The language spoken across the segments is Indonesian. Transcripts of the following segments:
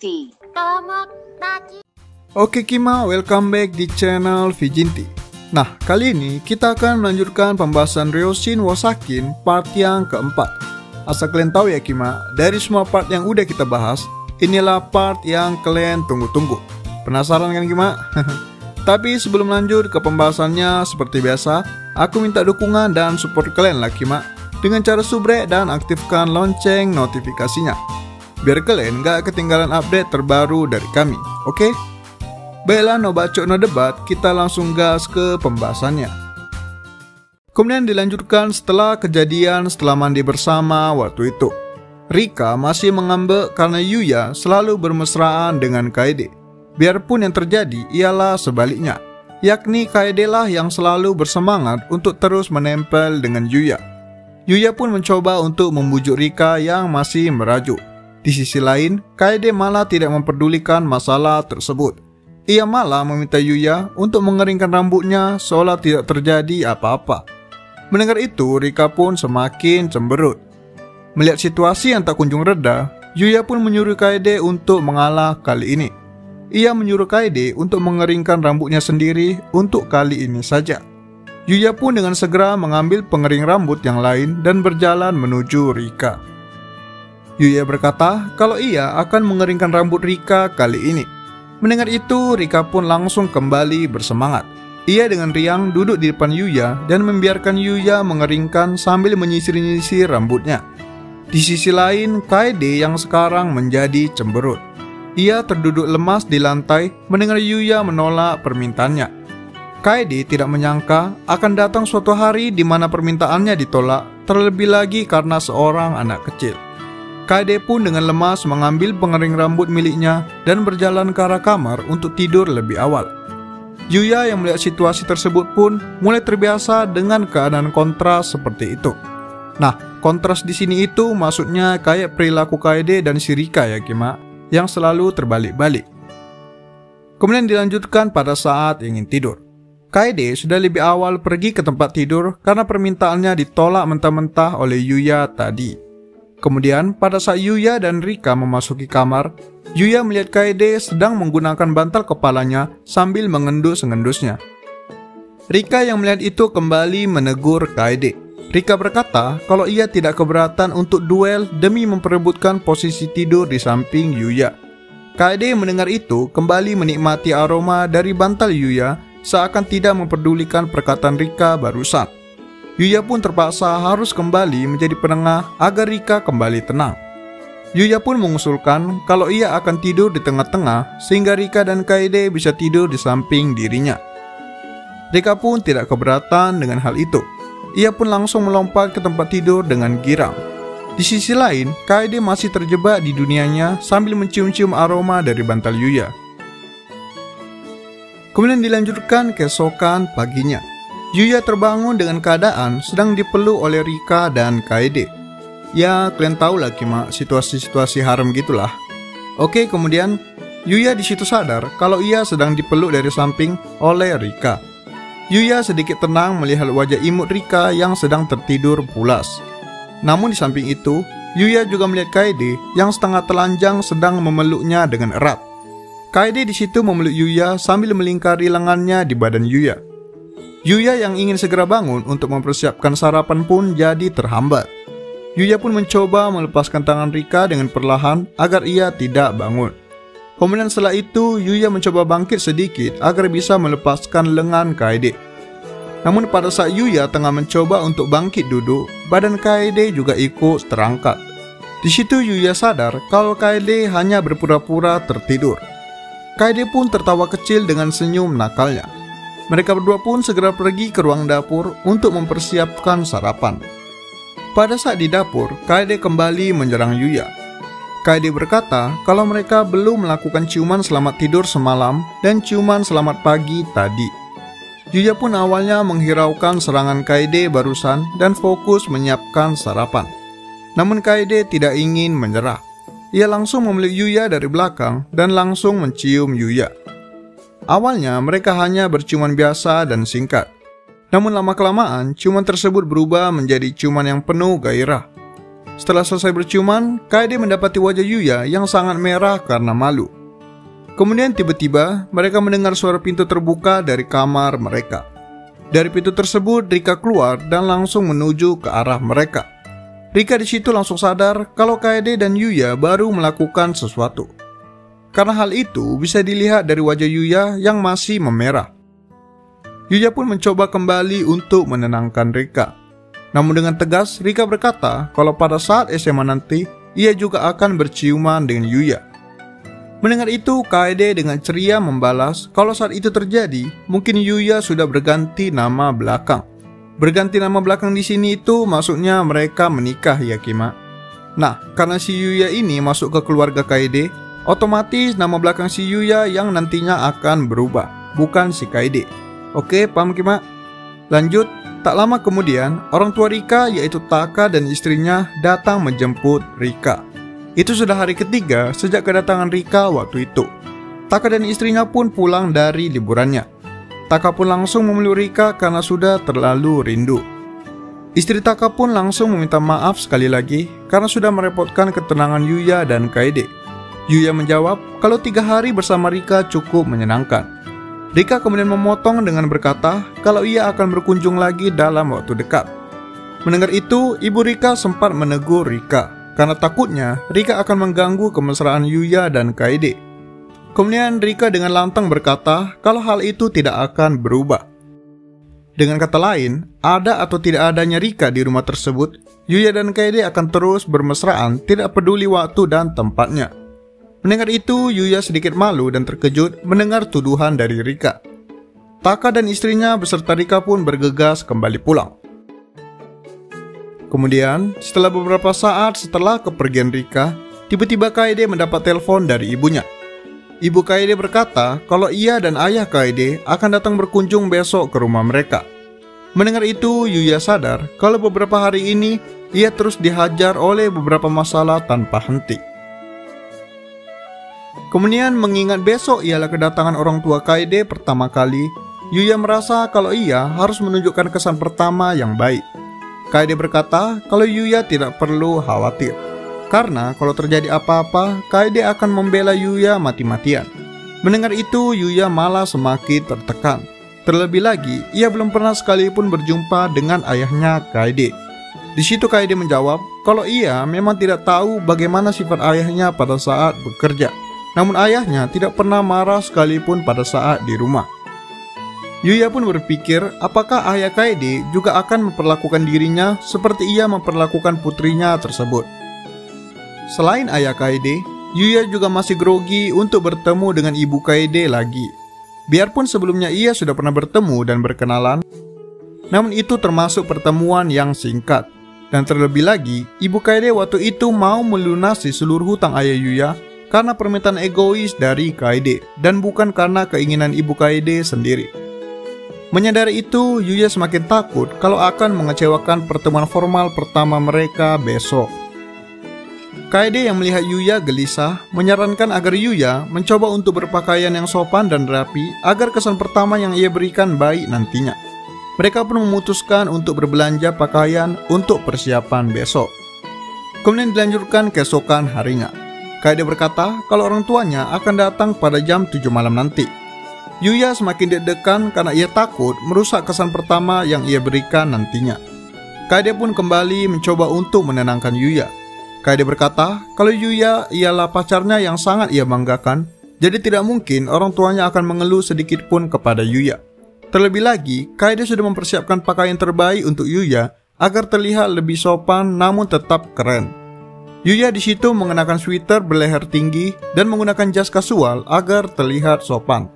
Vijinti. Oke Kima, welcome back di channel Vijinti. Nah, kali ini kita akan melanjutkan pembahasan Ryoshin Wosakin part yang keempat. Asal kalian tahu ya Kima, dari semua part yang udah kita bahas, inilah part yang kalian tunggu-tunggu. Penasaran kan Kima? Tapi sebelum lanjut ke pembahasannya, seperti biasa, aku minta dukungan dan support kalian lah Kima, dengan cara subrek dan aktifkan lonceng notifikasinya, biar kalian gak ketinggalan update terbaru dari kami, oke? Baiklah, no bacot no debat, kita langsung gas ke pembahasannya. Kemudian dilanjutkan setelah kejadian setelah mandi bersama waktu itu. Rika masih mengambek karena Yuya selalu bermesraan dengan Kaede. Biarpun yang terjadi ialah sebaliknya, yakni Kaede lah yang selalu bersemangat untuk terus menempel dengan Yuya. Yuya pun mencoba untuk membujuk Rika yang masih merajuk. Di sisi lain, Kaede malah tidak memperdulikan masalah tersebut. Ia malah meminta Yuya untuk mengeringkan rambutnya seolah tidak terjadi apa-apa. Mendengar itu, Rika pun semakin cemberut. Melihat situasi yang tak kunjung reda, Yuya pun menyuruh Kaede untuk mengalah kali ini. Ia menyuruh Kaede untuk mengeringkan rambutnya sendiri untuk kali ini saja. Yuya pun dengan segera mengambil pengering rambut yang lain dan berjalan menuju Rika. Yuya berkata kalau ia akan mengeringkan rambut Rika kali ini. Mendengar itu, Rika pun langsung kembali bersemangat. Ia dengan riang duduk di depan Yuya dan membiarkan Yuya mengeringkan sambil menyisir-nyisir rambutnya. Di sisi lain, Kaede yang sekarang menjadi cemberut. Ia terduduk lemas di lantai mendengar Yuya menolak permintaannya. Kaede tidak menyangka akan datang suatu hari di mana permintaannya ditolak, terlebih lagi karena seorang anak kecil. Kaede pun dengan lemas mengambil pengering rambut miliknya dan berjalan ke arah kamar untuk tidur lebih awal. Yuya yang melihat situasi tersebut pun mulai terbiasa dengan keadaan kontras seperti itu. Nah, kontras di sini itu maksudnya kayak perilaku Kaede dan si Rika ya Kima, yang selalu terbalik-balik. Kemudian dilanjutkan pada saat ingin tidur. Kaede sudah lebih awal pergi ke tempat tidur karena permintaannya ditolak mentah-mentah oleh Yuya tadi. Kemudian pada saat Yuya dan Rika memasuki kamar, Yuya melihat Kaede sedang menggunakan bantal kepalanya sambil mengendus-ngendusnya. Rika yang melihat itu kembali menegur Kaede. Rika berkata kalau ia tidak keberatan untuk duel demi memperebutkan posisi tidur di samping Yuya. Kaede mendengar itu kembali menikmati aroma dari bantal Yuya seakan tidak memperdulikan perkataan Rika barusan. Yuya pun terpaksa harus kembali menjadi penengah agar Rika kembali tenang. Yuya pun mengusulkan kalau ia akan tidur di tengah-tengah sehingga Rika dan Kaede bisa tidur di samping dirinya. Rika pun tidak keberatan dengan hal itu. Ia pun langsung melompat ke tempat tidur dengan girang. Di sisi lain, Kaede masih terjebak di dunianya sambil mencium-cium aroma dari bantal Yuya. Kemudian dilanjutkan keesokan paginya. Yuya terbangun dengan keadaan sedang dipeluk oleh Rika dan Kaede. Ya, kalian tahu lah Kima, situasi-situasi haram gitulah. Oke, kemudian Yuya di situ sadar kalau ia sedang dipeluk dari samping oleh Rika. Yuya sedikit tenang melihat wajah imut Rika yang sedang tertidur pulas. Namun di samping itu, Yuya juga melihat Kaede yang setengah telanjang sedang memeluknya dengan erat. Kaede di situ memeluk Yuya sambil melingkari lengannya di badan Yuya. Yuya yang ingin segera bangun untuk mempersiapkan sarapan pun jadi terhambat. Yuya pun mencoba melepaskan tangan Rika dengan perlahan agar ia tidak bangun. Kemudian setelah itu, Yuya mencoba bangkit sedikit agar bisa melepaskan lengan Kaede. Namun pada saat Yuya tengah mencoba untuk bangkit duduk, badan Kaede juga ikut terangkat. Di situ Yuya sadar kalau Kaede hanya berpura-pura tertidur. Kaede pun tertawa kecil dengan senyum nakalnya. Mereka berdua pun segera pergi ke ruang dapur untuk mempersiapkan sarapan. Pada saat di dapur, Kaede kembali menyerang Yuya. Kaede berkata kalau mereka belum melakukan ciuman selamat tidur semalam dan ciuman selamat pagi tadi. Yuya pun awalnya menghiraukan serangan Kaede barusan dan fokus menyiapkan sarapan. Namun Kaede tidak ingin menyerah. Ia langsung memeluk Yuya dari belakang dan langsung mencium Yuya. Awalnya mereka hanya berciuman biasa dan singkat. Namun lama-kelamaan ciuman tersebut berubah menjadi ciuman yang penuh gairah. Setelah selesai berciuman, Kaede mendapati wajah Yuya yang sangat merah karena malu. Kemudian tiba-tiba mereka mendengar suara pintu terbuka dari kamar mereka. Dari pintu tersebut Rika keluar dan langsung menuju ke arah mereka. Rika di situ langsung sadar kalau Kaede dan Yuya baru melakukan sesuatu. Karena hal itu bisa dilihat dari wajah Yuya yang masih memerah. Yuya pun mencoba kembali untuk menenangkan Rika. Namun dengan tegas Rika berkata kalau pada saat SMA nanti ia juga akan berciuman dengan Yuya. Mendengar itu, Kaede dengan ceria membalas kalau saat itu terjadi, mungkin Yuya sudah berganti nama belakang. Berganti nama belakang di sini itu maksudnya mereka menikah ya Kima. Nah, karena si Yuya ini masuk ke keluarga Kaede, otomatis nama belakang si Yuya yang nantinya akan berubah, bukan si Kaede. Oke, paham Kima? Lanjut, tak lama kemudian, orang tua Rika yaitu Taka dan istrinya datang menjemput Rika. Itu sudah hari ketiga sejak kedatangan Rika waktu itu. Taka dan istrinya pun pulang dari liburannya. Taka pun langsung memeluk Rika karena sudah terlalu rindu. Istri Taka pun langsung meminta maaf sekali lagi karena sudah merepotkan ketenangan Yuya dan Kaede. Yuya menjawab kalau 3 hari bersama Rika cukup menyenangkan. Rika kemudian memotong dengan berkata kalau ia akan berkunjung lagi dalam waktu dekat. Mendengar itu, ibu Rika sempat menegur Rika karena takutnya Rika akan mengganggu kemesraan Yuya dan Kaede. Kemudian Rika dengan lantang berkata kalau hal itu tidak akan berubah. Dengan kata lain, ada atau tidak adanya Rika di rumah tersebut, Yuya dan Kaede akan terus bermesraan tidak peduli waktu dan tempatnya. Mendengar itu, Yuya sedikit malu dan terkejut mendengar tuduhan dari Rika. Taka dan istrinya beserta Rika pun bergegas kembali pulang. Kemudian, setelah beberapa saat setelah kepergian Rika, tiba-tiba Kaede mendapat telepon dari ibunya. Ibu Kaede berkata kalau ia dan ayah Kaede akan datang berkunjung besok ke rumah mereka. Mendengar itu, Yuya sadar kalau beberapa hari ini ia terus dihajar oleh beberapa masalah tanpa henti. Kemudian mengingat besok ialah kedatangan orang tua Kaede pertama kali, Yuya merasa kalau ia harus menunjukkan kesan pertama yang baik. Kaede berkata kalau Yuya tidak perlu khawatir, karena kalau terjadi apa-apa, Kaede akan membela Yuya mati-matian. Mendengar itu, Yuya malah semakin tertekan. Terlebih lagi, ia belum pernah sekalipun berjumpa dengan ayahnya Kaede. Di situ Kaede menjawab kalau ia memang tidak tahu bagaimana sifat ayahnya pada saat bekerja. Namun ayahnya tidak pernah marah sekalipun pada saat di rumah. Yuya pun berpikir apakah ayah Kaede juga akan memperlakukan dirinya seperti ia memperlakukan putrinya tersebut. Selain ayah Kaede, Yuya juga masih grogi untuk bertemu dengan ibu Kaede lagi. Biarpun sebelumnya ia sudah pernah bertemu dan berkenalan, namun itu termasuk pertemuan yang singkat. Dan terlebih lagi, ibu Kaede waktu itu mau melunasi seluruh hutang ayah Yuya karena permintaan egois dari Kaede dan bukan karena keinginan ibu Kaede sendiri. Menyadari itu, Yuya semakin takut kalau akan mengecewakan pertemuan formal pertama mereka besok. Kaede yang melihat Yuya gelisah menyarankan agar Yuya mencoba untuk berpakaian yang sopan dan rapi agar kesan pertama yang ia berikan baik nantinya. Mereka pun memutuskan untuk berbelanja pakaian untuk persiapan besok. Kemudian dilanjutkan keesokan harinya. Kaede berkata kalau orang tuanya akan datang pada jam 7 malam nanti. Yuya semakin deg-degan karena ia takut merusak kesan pertama yang ia berikan nantinya. Kaede pun kembali mencoba untuk menenangkan Yuya. Kaede berkata kalau Yuya ialah pacarnya yang sangat ia banggakan, jadi tidak mungkin orang tuanya akan mengeluh sedikit pun kepada Yuya. Terlebih lagi, Kaede sudah mempersiapkan pakaian terbaik untuk Yuya agar terlihat lebih sopan namun tetap keren. Yuya di situ mengenakan sweater berleher tinggi dan menggunakan jas kasual agar terlihat sopan.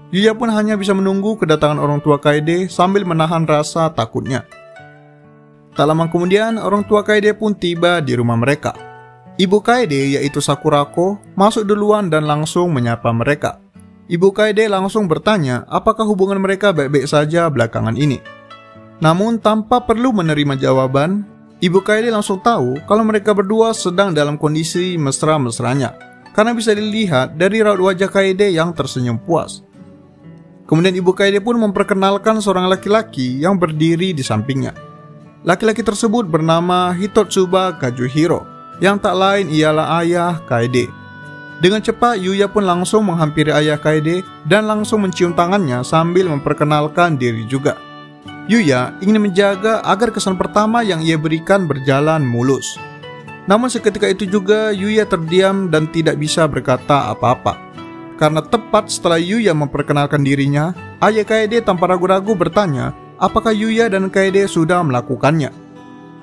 Yuya pun hanya bisa menunggu kedatangan orang tua Kaede sambil menahan rasa takutnya. Tak lama kemudian, orang tua Kaede pun tiba di rumah mereka. Ibu Kaede yaitu Sakurako masuk duluan dan langsung menyapa mereka. Ibu Kaede langsung bertanya apakah hubungan mereka baik-baik saja belakangan ini. Namun tanpa perlu menerima jawaban, Ibu Kaede langsung tahu kalau mereka berdua sedang dalam kondisi mesra-mesranya, karena bisa dilihat dari raut wajah Kaede yang tersenyum puas. Kemudian Ibu Kaede pun memperkenalkan seorang laki-laki yang berdiri di sampingnya. Laki-laki tersebut bernama Hitotsuba Kazuhiro, yang tak lain ialah ayah Kaede. Dengan cepat Yuya pun langsung menghampiri ayah Kaede dan langsung mencium tangannya sambil memperkenalkan diri juga. Yuya ingin menjaga agar kesan pertama yang ia berikan berjalan mulus. Namun seketika itu juga Yuya terdiam dan tidak bisa berkata apa-apa. Karena tepat setelah Yuya memperkenalkan dirinya, ayah Kaede tanpa ragu-ragu bertanya apakah Yuya dan Kaede sudah melakukannya.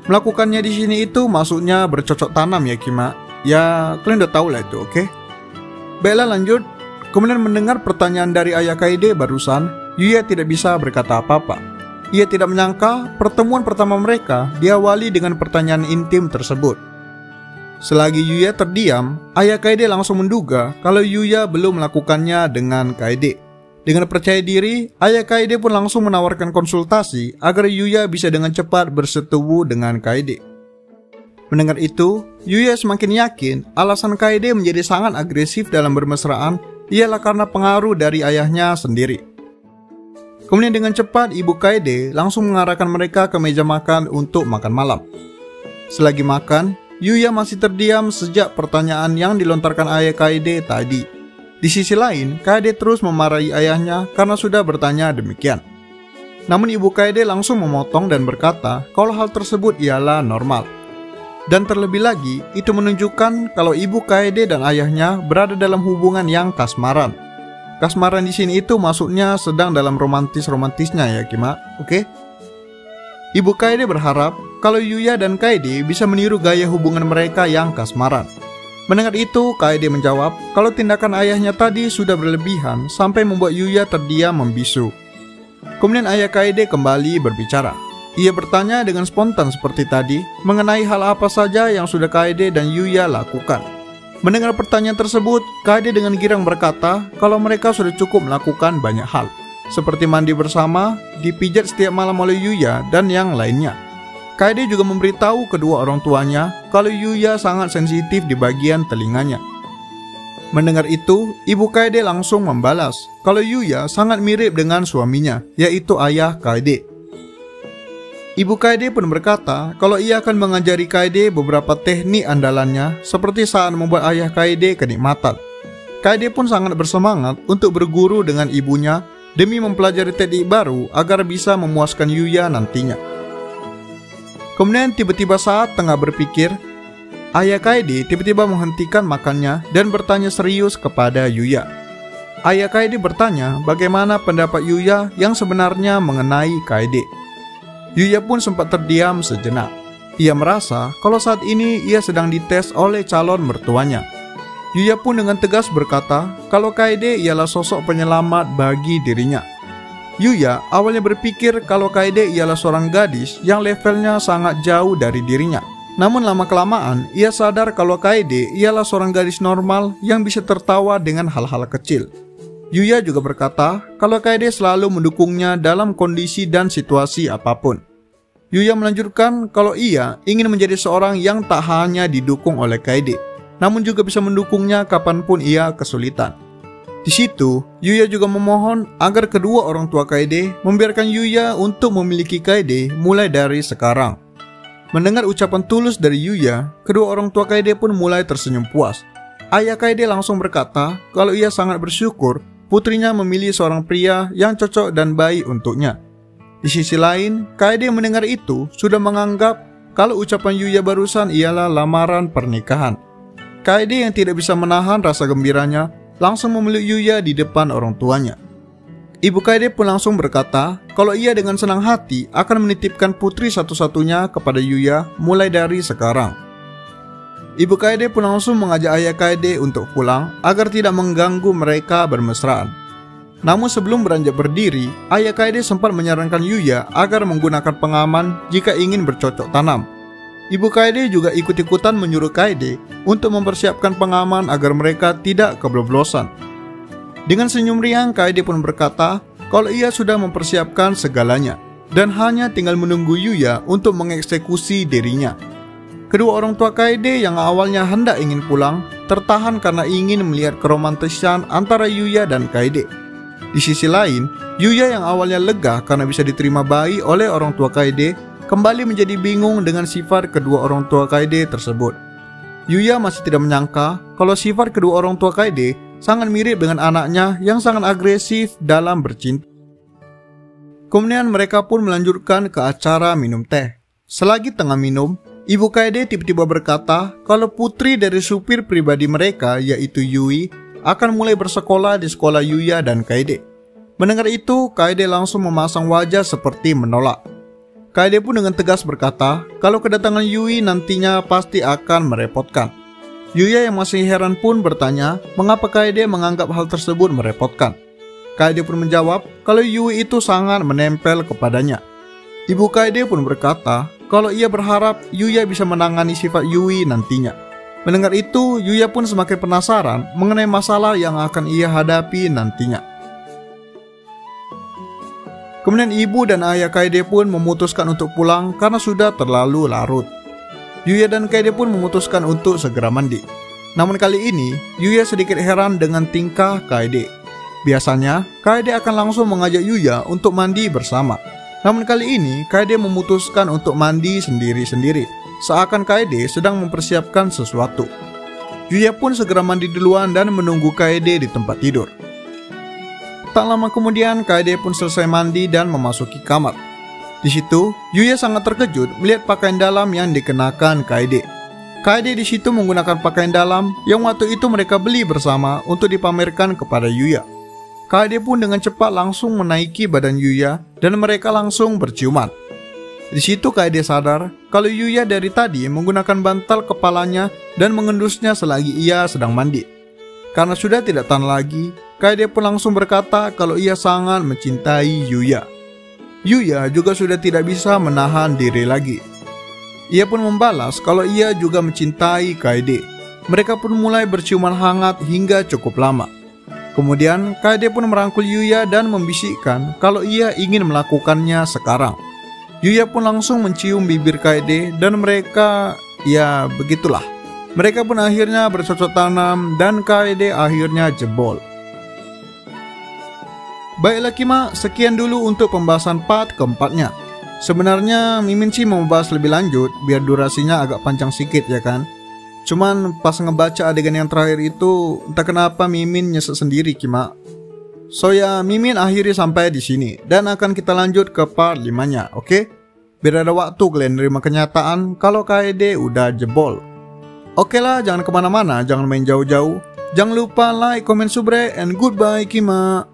Melakukannya di sini itu maksudnya bercocok tanam ya Kima. Ya kalian udah tahu lah itu, oke? Baiklah lanjut. Kemudian mendengar pertanyaan dari ayah Kaede barusan, Yuya tidak bisa berkata apa-apa. Ia tidak menyangka pertemuan pertama mereka diawali dengan pertanyaan intim tersebut. Selagi Yuya terdiam, ayah Kaede langsung menduga kalau Yuya belum melakukannya dengan Kaede. Dengan percaya diri, ayah Kaede pun langsung menawarkan konsultasi agar Yuya bisa dengan cepat bersetubuh dengan Kaede. Mendengar itu, Yuya semakin yakin alasan Kaede menjadi sangat agresif dalam bermesraan ialah karena pengaruh dari ayahnya sendiri. Kemudian dengan cepat ibu Kaede langsung mengarahkan mereka ke meja makan untuk makan malam. Selagi makan, Yuya masih terdiam sejak pertanyaan yang dilontarkan ayah Kaede tadi. Di sisi lain, Kaede terus memarahi ayahnya karena sudah bertanya demikian. Namun ibu Kaede langsung memotong dan berkata kalau hal tersebut ialah normal. Dan terlebih lagi, itu menunjukkan kalau ibu Kaede dan ayahnya berada dalam hubungan yang kasmaran. Kasmaran di sini itu maksudnya sedang dalam romantis-romantisnya ya Kima, oke? Ibu Kaede berharap kalau Yuya dan Kaede bisa meniru gaya hubungan mereka yang kasmaran. Mendengar itu, Kaede menjawab kalau tindakan ayahnya tadi sudah berlebihan sampai membuat Yuya terdiam membisu. Kemudian ayah Kaede kembali berbicara. Ia bertanya dengan spontan seperti tadi mengenai hal apa saja yang sudah Kaede dan Yuya lakukan. Mendengar pertanyaan tersebut, Kaede dengan girang berkata kalau mereka sudah cukup melakukan banyak hal, seperti mandi bersama, dipijat setiap malam oleh Yuya, dan yang lainnya. Kaede juga memberitahu kedua orang tuanya kalau Yuya sangat sensitif di bagian telinganya. Mendengar itu, ibu Kaede langsung membalas kalau Yuya sangat mirip dengan suaminya, yaitu ayah Kaede. Ibu Kaede pun berkata kalau ia akan mengajari Kaede beberapa teknik andalannya seperti saat membuat ayah Kaede kenikmatan. Kaede pun sangat bersemangat untuk berguru dengan ibunya demi mempelajari teknik baru agar bisa memuaskan Yuya nantinya. Kemudian tiba-tiba saat tengah berpikir, ayah Kaede tiba-tiba menghentikan makannya dan bertanya serius kepada Yuya. Ayah Kaede bertanya bagaimana pendapat Yuya yang sebenarnya mengenai Kaede. Yuya pun sempat terdiam sejenak. Ia merasa kalau saat ini ia sedang dites oleh calon mertuanya. Yuya pun dengan tegas berkata kalau Kaede ialah sosok penyelamat bagi dirinya. Yuya awalnya berpikir kalau Kaede ialah seorang gadis yang levelnya sangat jauh dari dirinya. Namun lama-kelamaan ia sadar kalau Kaede ialah seorang gadis normal yang bisa tertawa dengan hal-hal kecil. Yuya juga berkata kalau Kaede selalu mendukungnya dalam kondisi dan situasi apapun. Yuya melanjutkan kalau ia ingin menjadi seorang yang tak hanya didukung oleh Kaede, namun juga bisa mendukungnya kapanpun ia kesulitan. Di situ, Yuya juga memohon agar kedua orang tua Kaede membiarkan Yuya untuk memiliki Kaede mulai dari sekarang. Mendengar ucapan tulus dari Yuya, kedua orang tua Kaede pun mulai tersenyum puas. Ayah Kaede langsung berkata kalau ia sangat bersyukur putrinya memilih seorang pria yang cocok dan baik untuknya. Di sisi lain, Kaede mendengar itu sudah menganggap kalau ucapan Yuya barusan ialah lamaran pernikahan. Kaede yang tidak bisa menahan rasa gembiranya langsung memeluk Yuya di depan orang tuanya. Ibu Kaede pun langsung berkata kalau ia dengan senang hati akan menitipkan putri satu-satunya kepada Yuya mulai dari sekarang. Ibu Kaede pun langsung mengajak ayah Kaede untuk pulang agar tidak mengganggu mereka bermesraan. Namun sebelum beranjak berdiri, ayah Kaede sempat menyarankan Yuya agar menggunakan pengaman jika ingin bercocok tanam. Ibu Kaede juga ikut-ikutan menyuruh Kaede untuk mempersiapkan pengaman agar mereka tidak kebloblosan. Dengan senyum riang, Kaede pun berkata kalau ia sudah mempersiapkan segalanya dan hanya tinggal menunggu Yuya untuk mengeksekusi dirinya. Kedua orang tua Kaede yang awalnya hendak ingin pulang tertahan karena ingin melihat keromantisan antara Yuya dan Kaede. Di sisi lain, Yuya yang awalnya lega karena bisa diterima baik oleh orang tua Kaede kembali menjadi bingung dengan sifat kedua orang tua Kaede tersebut. Yuya masih tidak menyangka kalau sifat kedua orang tua Kaede sangat mirip dengan anaknya yang sangat agresif dalam bercinta. Kemudian mereka pun melanjutkan ke acara minum teh. Selagi tengah minum, Ibu Kaede tiba-tiba berkata kalau putri dari supir pribadi mereka, yaitu Yui, akan mulai bersekolah di sekolah Yuya dan Kaede. Mendengar itu, Kaede langsung memasang wajah seperti menolak. Kaede pun dengan tegas berkata kalau kedatangan Yui nantinya pasti akan merepotkan. Yuya yang masih heran pun bertanya mengapa Kaede menganggap hal tersebut merepotkan. Kaede pun menjawab kalau Yui itu sangat menempel kepadanya. Ibu Kaede pun berkata kalau ia berharap Yuya bisa menangani sifat Yui nantinya. Mendengar itu, Yuya pun semakin penasaran mengenai masalah yang akan ia hadapi nantinya. Kemudian ibu dan ayah Kaede pun memutuskan untuk pulang karena sudah terlalu larut. Yuya dan Kaede pun memutuskan untuk segera mandi. Namun kali ini, Yuya sedikit heran dengan tingkah Kaede. Biasanya, Kaede akan langsung mengajak Yuya untuk mandi bersama. Namun kali ini, Kaede memutuskan untuk mandi sendiri-sendiri, seakan Kaede sedang mempersiapkan sesuatu. Yuya pun segera mandi duluan dan menunggu Kaede di tempat tidur. Tak lama kemudian, Kaede pun selesai mandi dan memasuki kamar. Di situ, Yuya sangat terkejut melihat pakaian dalam yang dikenakan Kaede. Kaede di situ menggunakan pakaian dalam yang waktu itu mereka beli bersama untuk dipamerkan kepada Yuya. Kaede pun dengan cepat langsung menaiki badan Yuya dan mereka langsung berciuman. Di situ Kaede sadar kalau Yuya dari tadi menggunakan bantal kepalanya dan mengendusnya selagi ia sedang mandi. Karena sudah tidak tahan lagi, Kaede pun langsung berkata kalau ia sangat mencintai Yuya. Yuya juga sudah tidak bisa menahan diri lagi. Ia pun membalas kalau ia juga mencintai Kaede. Mereka pun mulai berciuman hangat hingga cukup lama. Kemudian Kaede pun merangkul Yuya dan membisikkan kalau ia ingin melakukannya sekarang. Yuya pun langsung mencium bibir Kaede dan mereka, ya begitulah. Mereka pun akhirnya bercocok tanam dan Kaede akhirnya jebol. Baiklah Kima, sekian dulu untuk pembahasan part keempatnya. Sebenarnya Mimin sih mau bahas lebih lanjut biar durasinya agak panjang sedikit ya kan. Cuman pas ngebaca adegan yang terakhir itu entah kenapa Mimin nyesek sendiri Kima. So ya Mimin akhiri sampai di sini dan akan kita lanjut ke part 5-nya, oke? Biar ada waktu kalian nerima kenyataan kalau Kaede udah jebol. Oke lah, jangan kemana-mana, jangan main jauh-jauh. Jangan lupa like, comment, subscribe, and goodbye Kima.